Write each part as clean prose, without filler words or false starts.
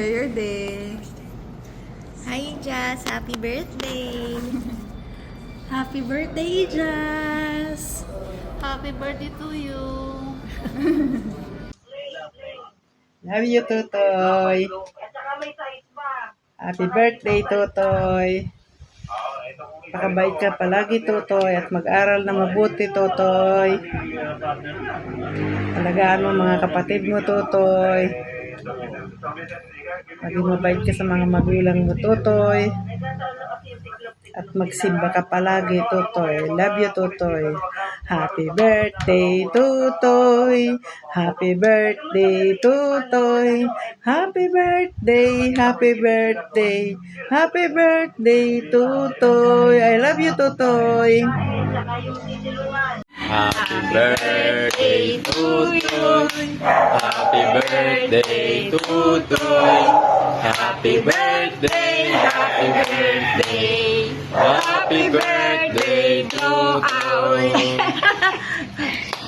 enjoy your day. Hi, Jazz. Happy birthday. Happy birthday, Jazz! Happy birthday to you. Love you, Tutoy. Happy birthday, Tutoy. Pakabait ka palagi, Tutoy, at mag-aral na mabuti, Tutoy. Alagaan mo mga kapatid mo, Tutoy. Maging mabait ka sa mga magulang mo, Tutoy. At magsimba ka palagi, Tutoy. Love you, Tutoy. Happy birthday, Tutoy. Happy birthday, Tutoy. Happy birthday, happy birthday. Happy birthday, Tutoy. I love you, Tutoy. Happy birthday to you. Happy birthday to you. Happy birthday, happy birthday. Happy birthday to you.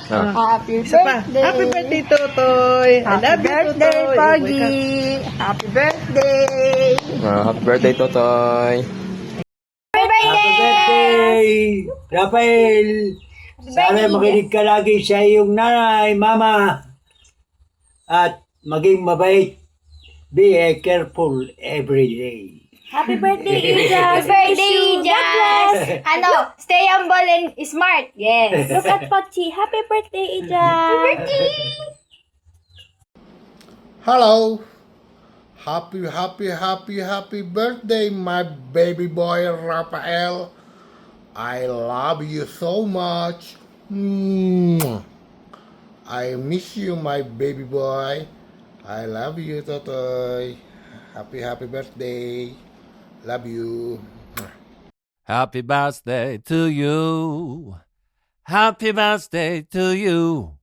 Happy Isa pa. Happy birthday, Tutoy. I love you, Tutoy. Happy birthday. Happy birthday, Totoy. Happy birthday, Rafael! Sana makinig ka lagi sa iyong nanay, mama. At maging mabait. Be careful every day. Happy birthday, Jazz. Happy birthday, Jazz. Stay humble and smart. Yes. Look at Pochi. Happy birthday, Jazz. Happy birthday. Hello. Happy birthday, my baby boy Rafael. I love you so much. Mwah. I miss you, my baby boy. I love you, Totoy. Happy birthday. Love you. Happy birthday to you. Happy birthday to you.